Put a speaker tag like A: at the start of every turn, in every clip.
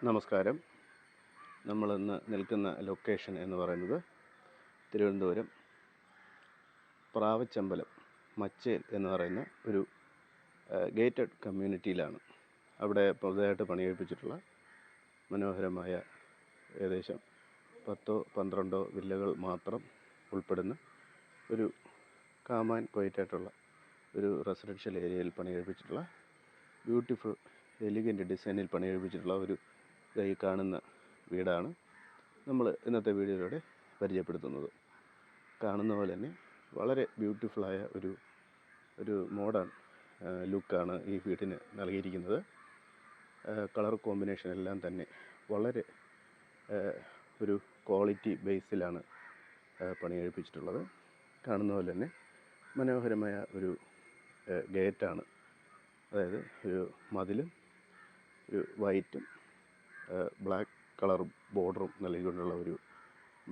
A: നമസ്കാരം. നമ്മളിന്ന് നിൽക്കുന്ന ലൊക്കേഷൻ എന്ന് പറയുന്നത് തിരുവനന്തപുരം പ്രാവച്ചമ്പലം മച്ചേൽ എന്ന് പറയുന്ന ഒരു ഗേറ്റഡ് കമ്മ്യൂണിറ്റിയിലാണ്. അവിടെ പുതുതായിട്ട് പണികഴിപ്പിച്ചിട്ടുള്ള മനോഹരമായ ഏകദേശം 10-12 വില്ലകൾ മാത്രം ഉൾപ്പെടുന്ന ഒരു കാം ആൻഡ് ക്വയറ്റായിട്ടുള്ള ഒരു റെസിഡൻഷ്യൽ ഏരിയയിൽ പണികഴിപ്പിച്ചിട്ടുള്ള ബ്യൂട്ടിഫുൾ എലിഗൻ്റ് ഡിസൈനിൽ പണികഴിപ്പിച്ചിട്ടുള്ള ഒരു ഈ കാണുന്ന വീടാണ് നമ്മൾ ഇന്നത്തെ വീഡിയോയിലൂടെ പരിചയപ്പെടുത്തുന്നത്. കാണുന്ന പോലെ തന്നെ വളരെ ബ്യൂട്ടിഫുള്ളായ ഒരു മോഡേൺ ലുക്കാണ് ഈ വീടിന് നൽകിയിരിക്കുന്നത്. കളർ കോമ്പിനേഷൻ എല്ലാം തന്നെ വളരെ ഒരു ക്വാളിറ്റി ബേസിലാണ് പണികഴിപ്പിച്ചിട്ടുള്ളത്. കാണുന്ന പോലെ തന്നെ മനോഹരമായ ഒരു ഗേറ്റാണ്, അതായത് ഒരു മതിലും ഒരു വൈറ്റും ബ്ലാക്ക് കളർ ബോർഡറും നൽകിക്കൊണ്ടുള്ള ഒരു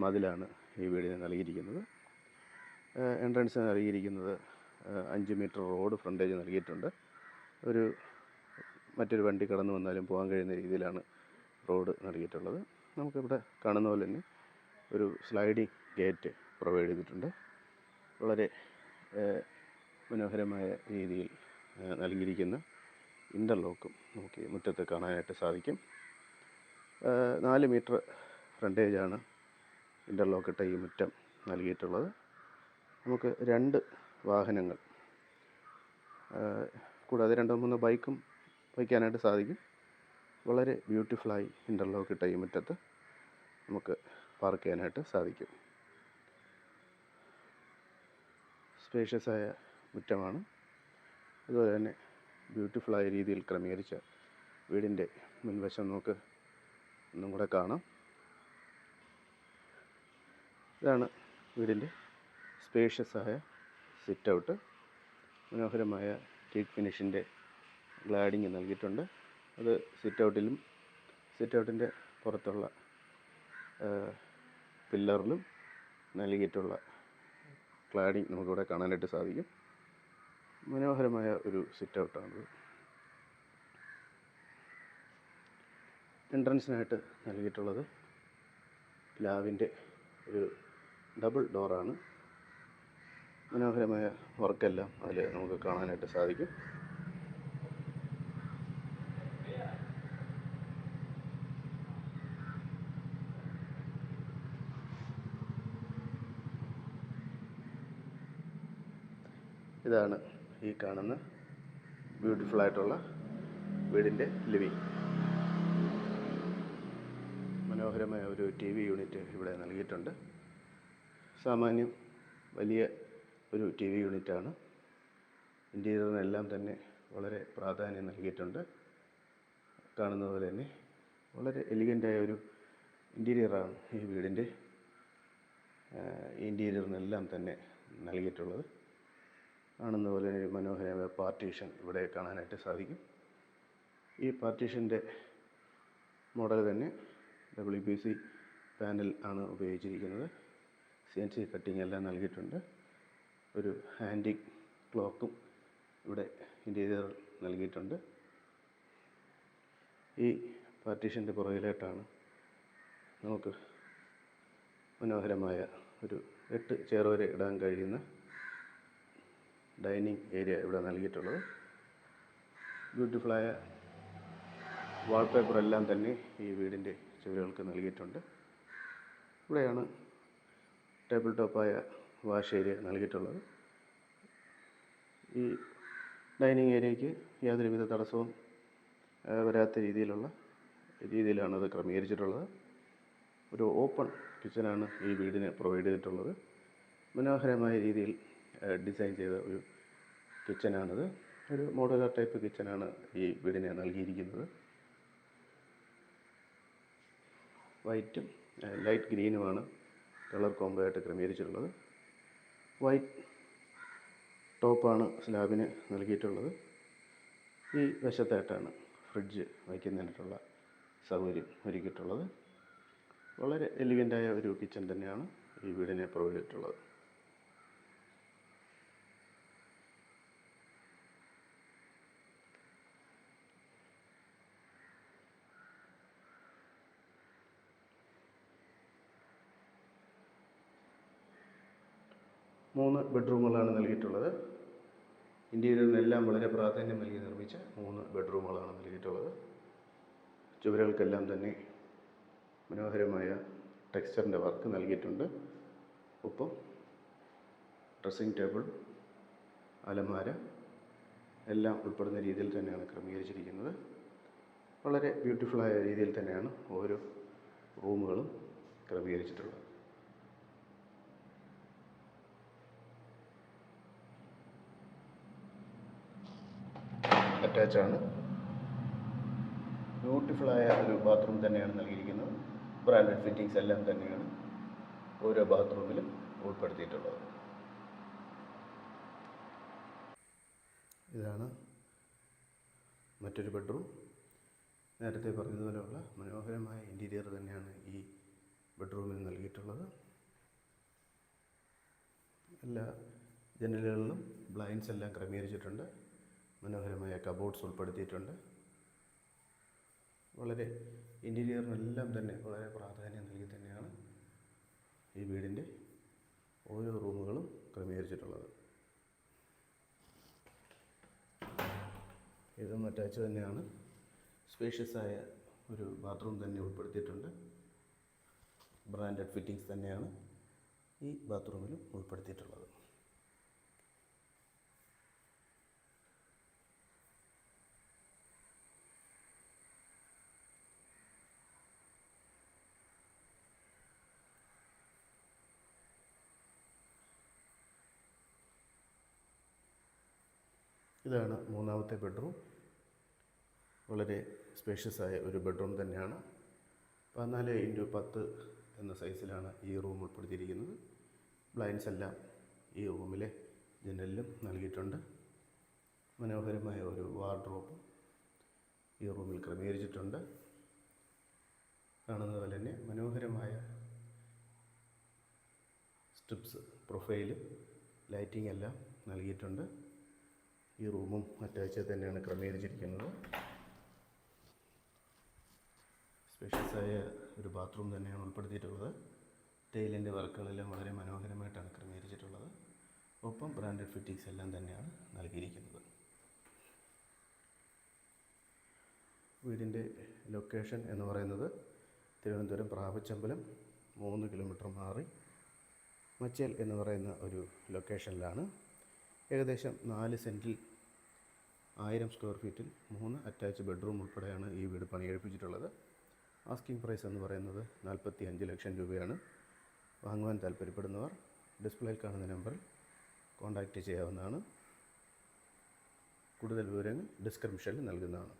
A: മതിലാണ് ഈ വീടിന് നൽകിയിരിക്കുന്നത്. എൻട്രൻസ് നൽകിയിരിക്കുന്നത് 5 മീറ്റർ റോഡ് ഫ്രണ്ടേജ് നൽകിയിട്ടുണ്ട്. മറ്റൊരു വണ്ടി കടന്നു വന്നാലും പോകാൻ കഴിയുന്ന രീതിയിലാണ് റോഡ് നൽകിയിട്ടുള്ളത്. നമുക്കിവിടെ കാണുന്ന പോലെ തന്നെ ഒരു സ്ലൈഡിങ് ഗേറ്റ് പ്രൊവൈഡ് ചെയ്തിട്ടുണ്ട്. വളരെ മനോഹരമായ രീതിയിൽ നൽകിയിരിക്കുന്ന ഇൻ്റർലോക്കും നമുക്ക് മുറ്റത്ത് കാണാനായിട്ട് സാധിക്കും. 4 മീറ്റർ ഫ്രണ്ടേജാണ് ഇൻ്റർലോക്കിട്ട ഈ മുറ്റം നൽകിയിട്ടുള്ളത്. നമുക്ക് 2 വാഹനങ്ങൾ കൂടാതെ 2-3 ബൈക്കും വയ്ക്കാനായിട്ട് സാധിക്കും. വളരെ ബ്യൂട്ടിഫുള്ളായി ഇൻ്റർലോക്കിട്ട ഈ മുറ്റത്ത് നമുക്ക് പാർക്ക് ചെയ്യാനായിട്ട് സാധിക്കും. സ്പേഷ്യസായ മുറ്റമാണ്. അതുപോലെ തന്നെ ബ്യൂട്ടിഫുള്ളായ രീതിയിൽ ക്രമീകരിച്ച വീടിൻ്റെ മുൻവശം നമുക്ക് ഒന്നും കൂടെ കാണാം. ഇതാണ് വീടിൻ്റെ സ്പേഷ്യസായ സിറ്റ് ഔട്ട്. മനോഹരമായ ടീക്ക് ഫിനിഷിൻ്റെ ഗ്ലാഡിങ് നൽകിയിട്ടുണ്ട്. അത് സിറ്റ് ഔട്ടിൻ്റെ പുറത്തുള്ള പില്ലറിലും നൽകിയിട്ടുള്ള ക്ലാഡിങ് നമുക്കിവിടെ കാണാനായിട്ട് സാധിക്കും. മനോഹരമായ ഒരു സിറ്റ് ഔട്ടാണിത്. എൻട്രൻസിനായിട്ട് നൽകിയിട്ടുള്ളത് പ്ലാവിൻ്റെ ഒരു ഡബിൾ ഡോറാണ്. മനോഹരമായ വർക്കെല്ലാം അതിൽ നമുക്ക് കാണാനായിട്ട് സാധിക്കും. ഇതാണ് ഈ കാണുന്ന ബ്യൂട്ടിഫുള്ളായിട്ടുള്ള വീടിൻ്റെ ലിവിങ്. മനോഹരമായ ഒരു TV യൂണിറ്റ് ഇവിടെ നൽകിയിട്ടുണ്ട്. സാമാന്യം വലിയ ഒരു TV യൂണിറ്റാണ്. ഇൻറ്റീരിയറിനെല്ലാം തന്നെ വളരെ പ്രാധാന്യം നൽകിയിട്ടുണ്ട്. കാണുന്ന പോലെ തന്നെ വളരെ എലിഗൻ്റായ ഒരു ഇൻറ്റീരിയറാണ് ഈ വീടിൻ്റെ ഇൻറ്റീരിയറിനെല്ലാം തന്നെ നൽകിയിട്ടുള്ളത്. കാണുന്ന പോലെ ഒരു മനോഹരമായ പാർട്ടീഷൻ ഇവിടെ കാണാനായിട്ട് സാധിക്കും. ഈ പാർട്ടീഷൻ്റെ മോഡൽ തന്നെ WPC പാനൽ ആണ് ഉപയോഗിച്ചിരിക്കുന്നത്. CNC കട്ടിങ് എല്ലാം നൽകിയിട്ടുണ്ട്. ഒരു ഹാൻഡിങ് ക്ലോക്കും ഇവിടെ ഇൻറ്റീരിയർ നൽകിയിട്ടുണ്ട്. ഈ പാർട്ടീഷൻ്റെ പുറകിലായിട്ടാണ് നമുക്ക് മനോഹരമായ ഒരു 8 ചെയർ വരെ ഇടാൻ കഴിയുന്ന ഡൈനിങ് ഏരിയ ഇവിടെ നൽകിയിട്ടുള്ളത്. ബ്യൂട്ടിഫുള്ളായ വാൾപേപ്പർ എല്ലാം തന്നെ ഈ വീടിൻ്റെ ചുവരുകൾക്ക് നൽകിയിട്ടുണ്ട്. ഇവിടെയാണ് ടേബിൾ ടോപ്പായ വാഷ് ഏരിയ നൽകിയിട്ടുള്ളത്. ഈ ഡൈനിങ് ഏരിയയ്ക്ക് യാതൊരുവിധ തടസ്സവും വരാത്ത രീതിയിലാണ് അത് ക്രമീകരിച്ചിട്ടുള്ളത്. ഒരു ഓപ്പൺ കിച്ചനാണ് ഈ വീടിന് പ്രൊവൈഡ് ചെയ്തിട്ടുള്ളത്. മനോഹരമായ രീതിയിൽ ഡിസൈൻ ചെയ്ത ഒരു കിച്ചനാണിത്. ഒരു മോഡുലാർ ടൈപ്പ് കിച്ചനാണ് ഈ വീടിന് നൽകിയിരിക്കുന്നത്. വൈറ്റും ലൈറ്റ് ഗ്രീനുമാണ് കളർ കോംബോ ആയിട്ട് ക്രമീകരിച്ചിട്ടുള്ളത്. വൈറ്റ് ടോപ്പാണ് സ്ലാബിന് നൽകിയിട്ടുള്ളത്. ഈ വശത്തായിട്ടാണ് ഫ്രിഡ്ജ് വയ്ക്കുന്നതിനായിട്ടുള്ള സൗകര്യം ഒരുക്കിയിട്ടുള്ളത്. വളരെ എലിഗൻ്റായ ഒരു കിച്ചൺ തന്നെയാണ് ഈ വീടിനെ പ്രൊവൈഡ് ചെയ്തിട്ടുള്ളത്. 3 ബെഡ്റൂമുകളാണ് നൽകിയിട്ടുള്ളത്. ഇൻറ്റീരിയറിനെല്ലാം വളരെ പ്രാധാന്യം നൽകി നിർമ്മിച്ച 3 ബെഡ്റൂമുകളാണ് നൽകിയിട്ടുള്ളത്. ചുവരുകൾക്കെല്ലാം തന്നെ മനോഹരമായ ടെക്സ്ചറിൻ്റെ വർക്ക് നൽകിയിട്ടുണ്ട്. ഒപ്പം ഡ്രസ്സിംഗ് ടേബിൾ, അലമാര എല്ലാം ഉൾപ്പെടുന്ന രീതിയിൽ തന്നെയാണ് ക്രമീകരിച്ചിരിക്കുന്നത്. വളരെ ബ്യൂട്ടിഫുള്ളായ രീതിയിൽ തന്നെയാണ് ഓരോ റൂമുകളും ക്രമീകരിച്ചിട്ടുള്ളത്. അറ്റാച്ചാണ്. ബ്യൂട്ടിഫുള്ളായ ഒരു ബാത്റൂം തന്നെയാണ് നൽകിയിരിക്കുന്നത്. ബ്രാൻഡഡ് ഫിറ്റിങ്സ് എല്ലാം തന്നെയാണ് ഓരോ ബാത്റൂമിലും ഉൾപ്പെടുത്തിയിട്ടുള്ളത്. ഇതാണ് മറ്റൊരു ബെഡ്റൂം. നേരത്തെ പറഞ്ഞതുപോലെയുള്ള മനോഹരമായ ഇൻറ്റീരിയർ തന്നെയാണ് ഈ ബെഡ്റൂമിൽ നൽകിയിട്ടുള്ളത്. എല്ലാ ജനലുകളിലും ബ്ലൈൻഡ്സ് എല്ലാം ക്രമീകരിച്ചിട്ടുണ്ട്. മനോഹരമായ കബോർഡ്സ് ഉൾപ്പെടുത്തിയിട്ടുണ്ട്. വളരെ ഇൻറ്റീരിയറിനെല്ലാം തന്നെ വളരെ പ്രാധാന്യം നൽകി തന്നെയാണ് ഈ വീടിൻ്റെ ഓരോ റൂമുകളും ക്രമീകരിച്ചിട്ടുള്ളത്. ഇതും അറ്റാച്ച് തന്നെയാണ്. സ്പേഷ്യസായ ഒരു ബാത്റൂം തന്നെ ഉൾപ്പെടുത്തിയിട്ടുണ്ട്. ബ്രാൻഡഡ് ഫിറ്റിങ്സ് തന്നെയാണ് ഈ ബാത്റൂമിലും ഉൾപ്പെടുത്തിയിട്ടുള്ളത്. ഇതാണ് മൂന്നാമത്തെ ബെഡ്റൂം. വളരെ സ്പേഷ്യസായ ഒരു ബെഡ്റൂം തന്നെയാണ്. 14x10 എന്ന സൈസിലാണ് ഈ റൂം ഉൾപ്പെടുത്തിയിരിക്കുന്നത്. ബ്ലൈൻഡ്സ് എല്ലാം ഈ റൂമിലെ ജനലിലും നൽകിയിട്ടുണ്ട്. മനോഹരമായ ഒരു വാർഡ്രോബ് ഈ റൂമിൽ ക്രമീകരിച്ചിട്ടുണ്ട്. കാണുന്നത് പോലെ തന്നെ മനോഹരമായ സ്ട്രിപ്സ്, പ്രൊഫൈല്, ലൈറ്റിംഗ് എല്ലാം നൽകിയിട്ടുണ്ട്. ഈ റൂമും അറ്റാച്ച് തന്നെയാണ് ക്രമീകരിച്ചിരിക്കുന്നത്. സ്പേഷ്യസായ ഒരു ബാത്റൂം തന്നെയാണ് ഉൾപ്പെടുത്തിയിട്ടുള്ളത്. ടൈലിൻ്റെ വർക്കുകളെല്ലാം വളരെ മനോഹരമായിട്ടാണ് ക്രമീകരിച്ചിട്ടുള്ളത്. ഒപ്പം ബ്രാൻഡഡ് ഫിറ്റിങ്സ് എല്ലാം തന്നെയാണ് നൽകിയിരിക്കുന്നത്. വീടിൻ്റെ ലൊക്കേഷൻ എന്ന് പറയുന്നത് തിരുവനന്തപുരം പ്രാവച്ചമ്പലം 3 കിലോമീറ്റർ മാറി മച്ചേൽ എന്ന് പറയുന്ന ഒരു ലൊക്കേഷനിലാണ്. ഏകദേശം 4 സെൻറ്റിൽ 1000 സ്ക്വയർ ഫീറ്റിൽ 3 അറ്റാച്ച് ബെഡ്റൂം ഉൾപ്പെടെയാണ് ഈ വീട് പണിയെടുപ്പിച്ചിട്ടുള്ളത്. ആസ്കിംഗ് പ്രൈസ് എന്ന് പറയുന്നത് 45 ലക്ഷം രൂപയാണ്. വാങ്ങുവാൻ താല്പര്യപ്പെടുന്നവർ ഡിസ്പ്ലേയിൽ കാണുന്ന നമ്പറിൽ കോൺടാക്റ്റ് ചെയ്യാവുന്നതാണ്. കൂടുതൽ വിവരങ്ങൾ ഡിസ്ക്രിപ്ഷനിൽ നൽകുന്നതാണ്.